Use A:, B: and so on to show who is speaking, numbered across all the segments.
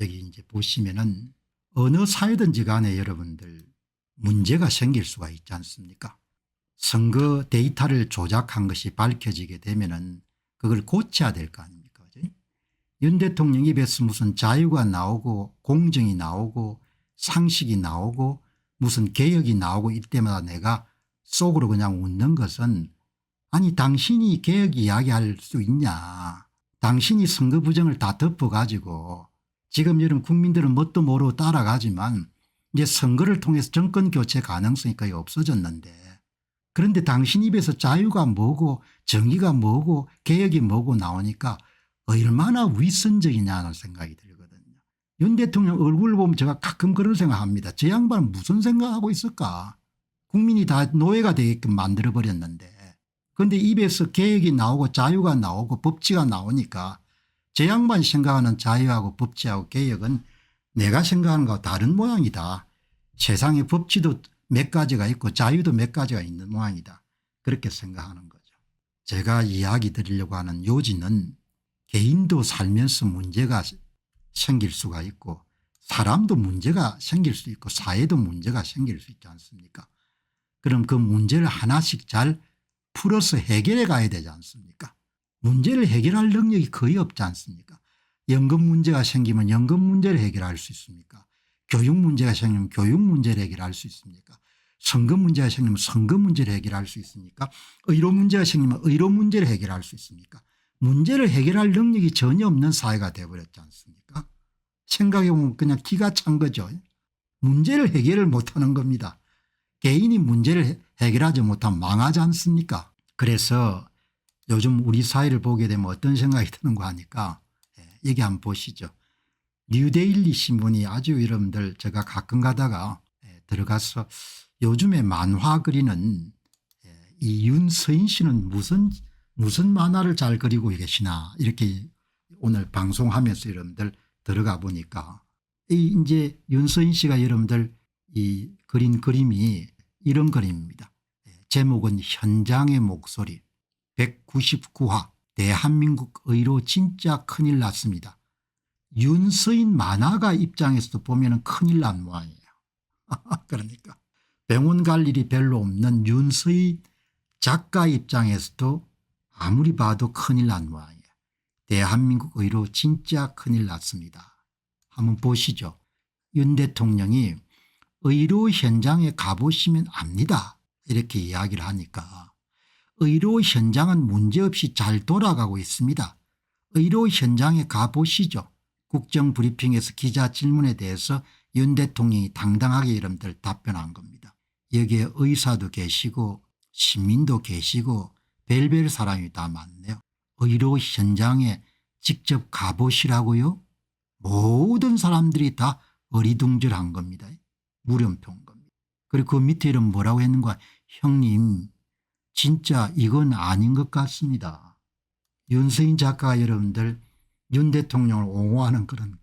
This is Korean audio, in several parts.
A: 여기 이제 보시면은 어느 사회든지 간에 여러분들 문제가 생길 수가 있지 않습니까? 선거 데이터를 조작한 것이 밝혀지게 되면은 그걸 고쳐야 될 거 아닙니까? 그죠? 윤 대통령 입에서 무슨 자유가 나오고 공정이 나오고 상식이 나오고 무슨 개혁이 나오고 이때마다 내가 속으로 그냥 웃는 것은 아니 당신이 개혁 이야기할 수 있냐. 당신이 선거 부정을 다 덮어가지고 지금 여러분 국민들은 뭣도 모르고 따라가지만 이제 선거를 통해서 정권 교체 가능성이 거의 없어졌는데 그런데 당신 입에서 자유가 뭐고 정의가 뭐고 개혁이 뭐고 나오니까 얼마나 위선적이냐는 생각이 들거든요. 윤 대통령 얼굴 보면 제가 가끔 그런 생각합니다. 저 양반은 무슨 생각하고 있을까. 국민이 다 노예가 되게끔 만들어버렸는데 그런데 입에서 개혁이 나오고 자유가 나오고 법치가 나오니까 저 양반이 생각하는 자유하고 법치하고 개혁은 내가 생각하는 것과 다른 모양이다. 세상에 법치도 몇 가지가 있고 자유도 몇 가지가 있는 모양이다. 그렇게 생각하는 거죠. 제가 이야기 드리려고 하는 요지는 개인도 살면서 문제가 생길 수가 있고 사람도 문제가 생길 수 있고 사회도 문제가 생길 수 있지 않습니까? 그럼 그 문제를 하나씩 잘 풀어서 해결해 가야 되지 않습니까? 문제를 해결할 능력이 거의 없지 않습니까? 연금 문제가 생기면 연금 문제를 해결할 수 있습니까? 교육 문제가 생기면 교육 문제를 해결할 수 있습니까? 선거 문제가 생기면 선거 문제를 해결할 수 있습니까? 의료 문제가 생기면 의료 문제를 해결할 수 있습니까? 문제를 해결할 능력이 전혀 없는 사회가 되어버렸지 않습니까? 생각해 보면 그냥 기가 찬 거죠. 문제를 해결을 못하는 겁니다. 개인이 문제를 해결하지 못하면 망하지 않습니까? 그래서 요즘 우리 사회를 보게 되면 어떤 생각이 드는가 하니까 여기 한번 보시죠. 뉴데일리 신문이 아주 여러분들 제가 가끔 가다가 들어가서 요즘에 만화 그리는 이 윤서인 씨는 무슨 만화를 잘 그리고 계시나 이렇게 오늘 방송하면서 여러분들 들어가 보니까 이제 윤서인 씨가 여러분들 이 그린 그림이 이런 그림입니다. 제목은 현장의 목소리 199화 대한민국 의로 진짜 큰일 났습니다. 윤서인 만화가 입장에서도 보면 큰일 난 모양이에요. 그러니까 병원 갈 일이 별로 없는 윤서인 작가 입장에서도 아무리 봐도 큰일 난 모양이에요. 대한민국 의로 진짜 큰일 났습니다. 한번 보시죠. 윤 대통령이 의료 현장에 가보시면 압니다. 이렇게 이야기를 하니까 의료 현장은 문제없이 잘 돌아가고 있습니다. 의료 현장에 가보시죠. 국정브리핑에서 기자 질문에 대해서 윤 대통령이 당당하게 여러분들 답변한 겁니다. 여기에 의사도 계시고 시민도 계시고 별별 사람이 다 많네요. 의료 현장에 직접 가보시라고요? 모든 사람들이 다 어리둥절한 겁니다. 물음표인 겁니다. 그리고 그 밑에 이름 뭐라고 했는가. 형님 진짜 이건 아닌 것 같습니다. 윤서인 작가가 여러분들 윤 대통령을 옹호하는 그런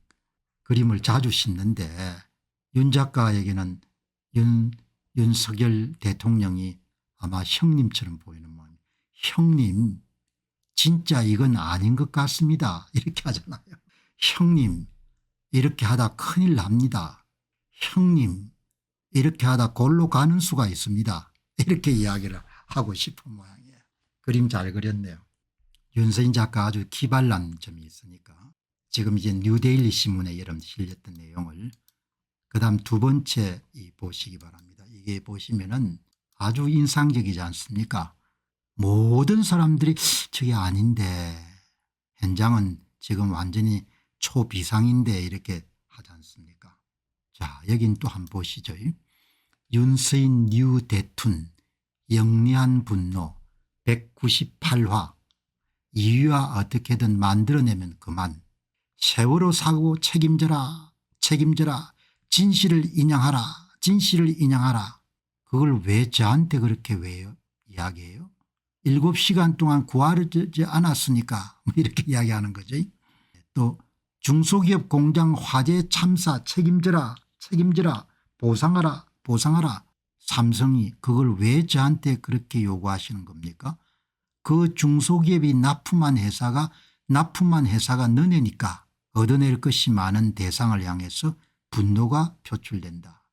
A: 그림을 자주 싣는데 윤 작가에게는 윤석열 대통령이 아마 형님처럼 보이는 모양. 형님 진짜 이건 아닌 것 같습니다. 이렇게 하잖아요. 형님 이렇게 하다 큰일 납니다. 형님 이렇게 하다 골로 가는 수가 있습니다. 이렇게 이야기를 하고 싶은 모양이에요. 그림 잘 그렸네요. 윤서인 작가 아주 기발난 점이 있으니까 지금 이제 뉴데일리 신문에 여러분 실렸던 내용을 그다음 두 번째 보시기 바랍니다. 이게 보시면은 아주 인상적이지 않습니까? 모든 사람들이 저게 아닌데 현장은 지금 완전히 초비상인데 이렇게 하지 않습니까? 자 여긴 또 한번 보시죠. 윤서인 뉴 대툰 영리한 분노 198화 이유와 어떻게든 만들어내면 그만 세월호 사고 책임져라 책임져라 진실을 인양하라 진실을 인양하라. 그걸 왜 저한테 그렇게 왜 이야기해요? 7시간 동안 구하지 않았으니까 뭐 이렇게 이야기하는 거죠. 또 중소기업 공장 화재 참사 책임져라 책임져라 보상하라 보상하라. 삼성이 그걸 왜 저한테 그렇게 요구하시는 겁니까? 그 중소기업이 납품한 회사가 너네니까 얻어낼 것이 많은 대상을 향해서 분노가 표출된다.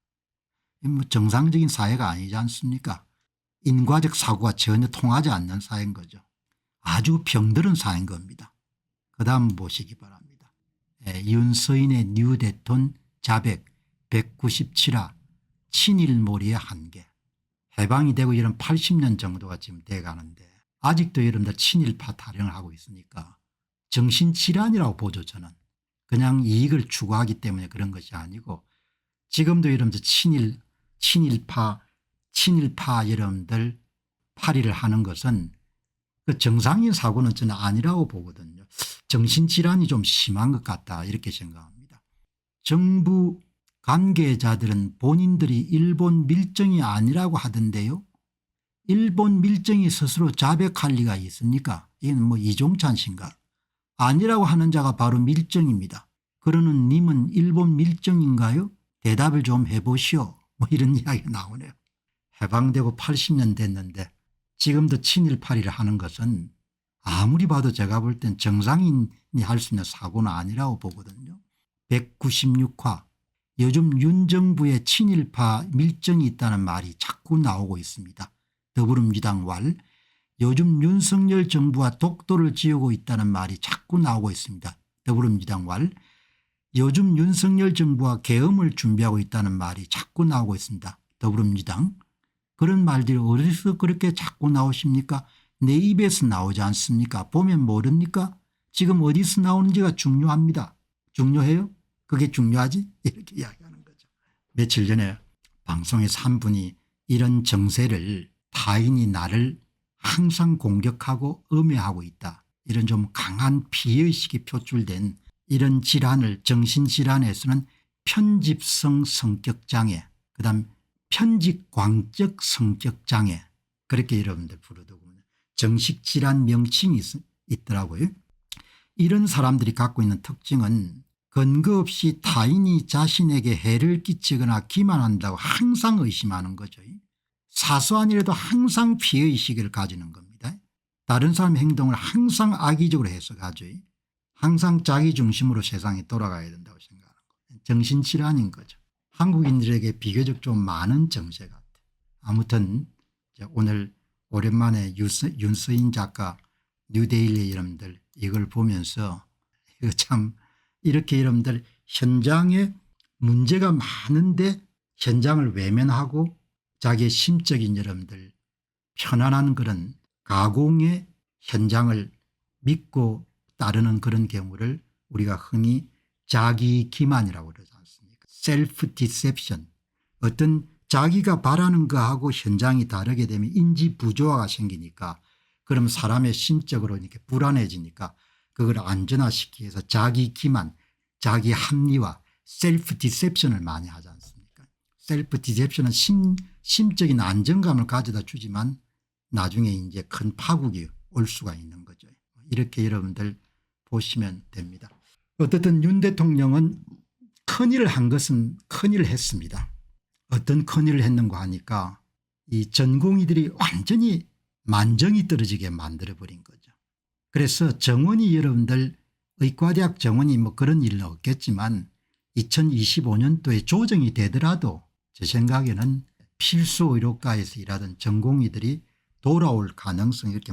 A: 뭐 정상적인 사회가 아니지 않습니까? 인과적 사고가 전혀 통하지 않는 사회인 거죠. 아주 병들은 사회인 겁니다. 그 다음 보시기 바랍니다. 윤서인의 뉴대톤 자백 197화 친일몰이의 한계. 해방이 되고 이런 80년 정도가 지금 돼가는데 아직도 여러분들 친일파 타령을 하고 있으니까 정신질환이라고 보죠. 저는 그냥 이익을 추구하기 때문에 그런 것이 아니고 지금도 여러분들 친일파 여러분들 파리를 하는 것은 그 정상인 사고는 저는 아니라고 보거든요. 정신질환이 좀 심한 것 같다 이렇게 생각합니다. 정부 관계자들은 본인들이 일본 밀정이 아니라고 하던데요. 일본 밀정이 스스로 자백할 리가 있습니까? 이건 뭐 이종찬 씨인가? 아니라고 하는 자가 바로 밀정입니다. 그러는 님은 일본 밀정인가요? 대답을 좀 해보시오. 뭐 이런 이야기가 나오네요. 해방되고 80년 됐는데 지금도 친일파리를 하는 것은 아무리 봐도 제가 볼 땐 정상인이 할 수 있는 사고는 아니라고 보거든요. 196화 요즘 윤 정부의 친일파 밀정이 있다는 말이 자꾸 나오고 있습니다. 더불어민주당 왈 요즘 윤석열 정부와 독도를 지우고 있다는 말이 자꾸 나오고 있습니다. 더불어민주당 왈 요즘 윤석열 정부와 계엄을 준비하고 있다는 말이 자꾸 나오고 있습니다. 더불어민주당 그런 말들이 어디서 그렇게 자꾸 나오십니까? 내 입에서 나오지 않습니까? 보면 모릅니까? 지금 어디서 나오는지가 중요합니다. 중요해요? 그게 중요하지? 이렇게 이야기하는 거죠. 며칠 전에 방송에서 한 분이 이런 정세를 타인이 나를 항상 공격하고 음해하고 있다. 이런 좀 강한 피해의식이 표출된 이런 질환을 정신질환에서는 편집성 성격장애 그다음 편집광적 성격장애 그렇게 여러분들 부르더군요. 정식질환 명칭이 있더라고요. 이런 사람들이 갖고 있는 특징은 근거 없이 타인이 자신에게 해를 끼치거나 기만한다고 항상 의심하는 거죠. 사소한 일에도 항상 피해의식을 가지는 겁니다. 다른 사람의 행동을 항상 악의적으로 해석하죠. 항상 자기 중심으로 세상이 돌아가야 된다고 생각하는 거예요. 정신질환인 거죠. 한국인들에게 비교적 좀 많은 정세 같아요. 아무튼 오늘 오랜만에 윤서인 작가 뉴데일리 여러분들 이걸 보면서 이거 참 이렇게 여러분들 현장에 문제가 많은데 현장을 외면하고 자기의 심적인 여러분들 편안한 그런 가공의 현장을 믿고 따르는 그런 경우를 우리가 흔히 자기 기만이라고 그러지 않습니까? 셀프 디셉션. 어떤 자기가 바라는 거하고 현장이 다르게 되면 인지 부조화가 생기니까 그럼 사람의 심적으로 이렇게 불안해지니까 그걸 안전화시키기 위해서 자기 기만 자기 합리화 셀프 디셉션을 많이 하지 않습니까? 셀프 디셉션은 심적인 안정감을 가져다 주지만 나중에 이제 큰 파국이 올 수가 있는 거죠. 이렇게 여러분들 보시면 됩니다. 어쨌든 윤 대통령은 큰일을 한 것은 큰일을 했습니다. 어떤 큰일을 했는가 하니까 이 전공의들이 완전히 만정이 떨어지게 만들어버린 거죠. 그래서 정원이 여러분들 의과대학 정원이 뭐 그런 일은 없겠지만 2025년도에 조정이 되더라도 제 생각에는 필수 의료과에서 일하던 전공의들이 돌아올 가능성이 이렇게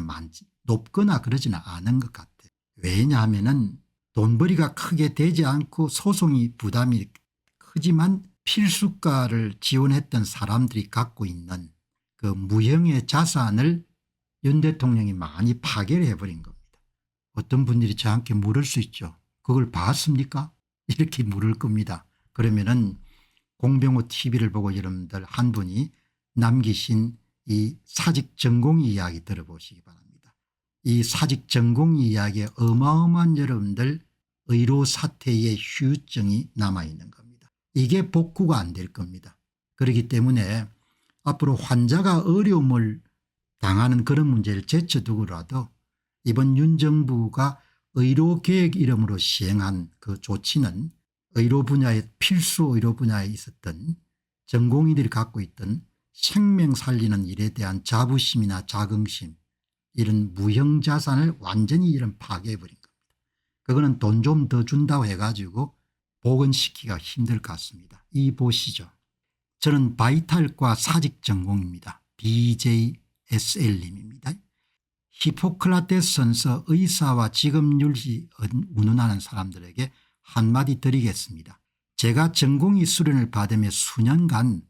A: 높거나 그러지는 않은 것 같아요. 왜냐하면 돈벌이가 크게 되지 않고 소송이 부담이 크지만 필수과를 지원했던 사람들이 갖고 있는 그 무형의 자산을 윤 대통령이 많이 파괴를 해버린 겁니다. 어떤 분들이 저한테 물을 수 있죠. 그걸 봤습니까? 이렇게 물을 겁니다. 그러면은 공병호 TV를 보고 여러분들 한 분이 남기신 이 사직 전공의 이야기 들어보시기 바랍니다. 이 사직 전공의 이야기에 어마어마한 여러분들 의료 사태의 후유증이 남아있는 겁니다. 이게 복구가 안 될 겁니다. 그렇기 때문에 앞으로 환자가 어려움을 당하는 그런 문제를 제쳐두고라도 이번 윤 정부가 의료계획 이름으로 시행한 그 조치는 의료 분야의 필수 의료 분야에 있었던 전공의들이 갖고 있던 생명 살리는 일에 대한 자부심이나 자긍심 이런 무형자산을 완전히 이런 파괴해버린 겁니다. 그거는 돈 좀 더 준다고 해가지고 복원시키기가 힘들 것 같습니다. 이 보시죠. 저는 바이탈과 사직 전공입니다. BJSL님입니다. 히포크라테스 선서 의사와 직업윤리 운운하는 사람들에게 한마디 드리겠습니다. 제가 전공의 수련을 받으며 수년간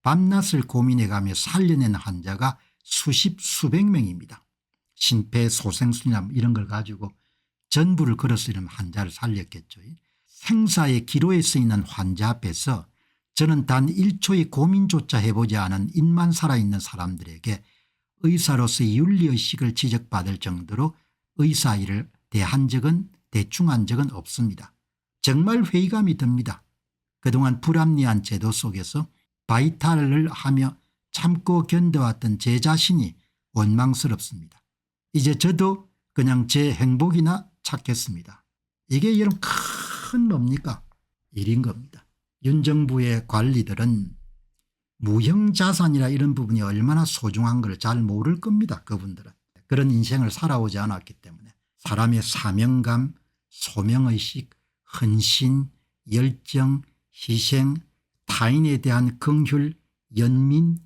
A: 밤낮을 고민해가며 살려낸 환자가 수십 수백 명입니다. 심폐소생술이나 이런 걸 가지고 전부를 걸어서 이런 환자를 살렸겠죠. 생사의 기로에 서 있는 환자 앞에서 저는 단 1초의 고민조차 해보지 않은 입만 살아있는 사람들에게 의사로서의 윤리의식을 지적받을 정도로 의사 일을 대충한 적은 없습니다. 정말 회의감이 듭니다. 그동안 불합리한 제도 속에서 바이탈을 하며 참고 견뎌왔던 제 자신이 원망스럽습니다. 이제 저도 그냥 제 행복이나 찾겠습니다. 이게 여러분 큰 뭡니까? 일인 겁니다. 윤 정부의 관리들은 무형자산이라 이런 부분이 얼마나 소중한 걸 잘 모를 겁니다. 그분들은. 그런 인생을 살아오지 않았기 때문에 사람의 사명감, 소명의식, 헌신, 열정, 희생, 타인에 대한 긍휼, 연민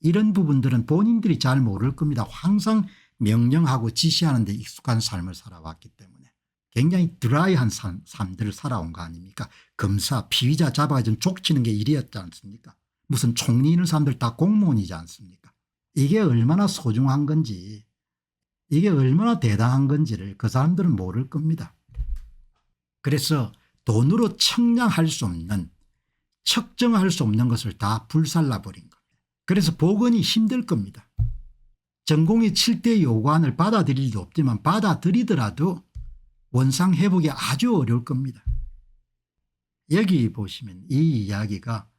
A: 이런 부분들은 본인들이 잘 모를 겁니다. 항상 명령하고 지시하는 데 익숙한 삶을 살아왔기 때문에 굉장히 드라이한 삶들을 살아온 거 아닙니까? 검사, 피의자 잡아가지고 족치는 게 일이었지 않습니까? 무슨 총리 있는 사람들 다 공무원이지 않습니까? 이게 얼마나 소중한 건지 이게 얼마나 대단한 건지를 그 사람들은 모를 겁니다. 그래서 돈으로 측량할 수 없는 측정할 수 없는 것을 다 불살라 버린 겁니다. 그래서 복원이 힘들 겁니다. 전공의 7대 요구안을 받아들일 리도 없지만 받아들이더라도 원상 회복이 아주 어려울 겁니다. 여기 보시면 이 이야기가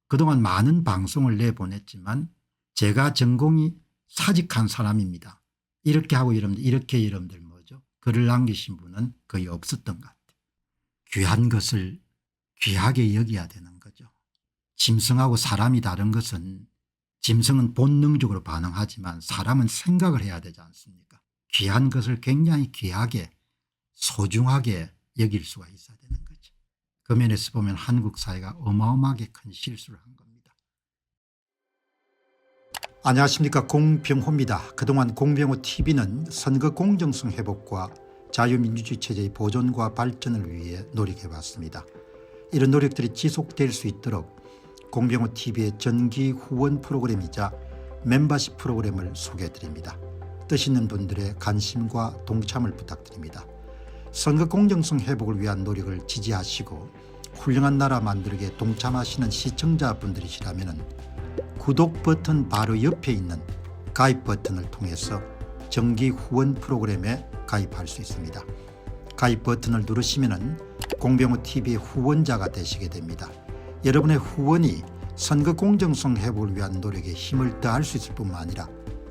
A: 그동안 많은 방송을 내보냈지만 제가 전공이 사직한 사람입니다. 이렇게 하고 이렇게 여러분들 뭐죠? 글을 남기신 분은 거의 없었던 것 같아요. 귀한 것을 귀하게 여겨야 되는 거죠. 짐승하고 사람이 다른 것은 짐승은 본능적으로 반응하지만 사람은 생각을 해야 되지 않습니까? 귀한 것을 굉장히 귀하게 소중하게 여길 수가 있어야 되는 거죠. 그 면에서 보면 한국 사회가 어마어마하게 큰 실수를 한 겁니다. 안녕하십니까, 공병호입니다. 그동안 공병호TV는 선거 공정성 회복과 자유민주주의 체제의 보존과 발전을 위해 노력해왔습니다. 이런 노력들이 지속될 수 있도록 공병호TV의 정기 후원 프로그램이자 멤버십 프로그램을 소개해드립니다. 뜻 있는 분들의 관심과 동참을 부탁드립니다. 선거 공정성 회복을 위한 노력을 지지하시고 훌륭한 나라 만들기에 동참하시는 시청자분들이시라면 구독 버튼 바로 옆에 있는 가입 버튼을 통해서 정기 후원 프로그램에 가입할 수 있습니다. 가입 버튼을 누르시면 공병호TV의 후원자가 되시게 됩니다. 여러분의 후원이 선거 공정성 회복을 위한 노력에 힘을 더할 수 있을 뿐만 아니라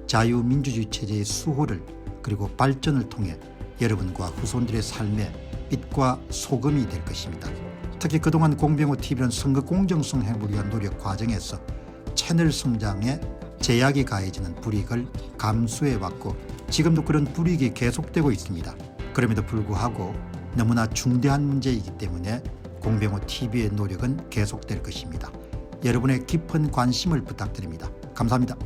A: 자유민주주의 체제의 수호를 그리고 발전을 통해 여러분과 후손들의 삶에 빛과 소금이 될 것입니다. 특히 그동안 공병호TV는 선거 공정성 회복을 위한 노력 과정에서 채널 성장에 제약이 가해지는 불이익을 감수해왔고 지금도 그런 불이익이 계속되고 있습니다. 그럼에도 불구하고 너무나 중대한 문제이기 때문에 공병호TV의 노력은 계속될 것입니다. 여러분의 깊은 관심을 부탁드립니다. 감사합니다.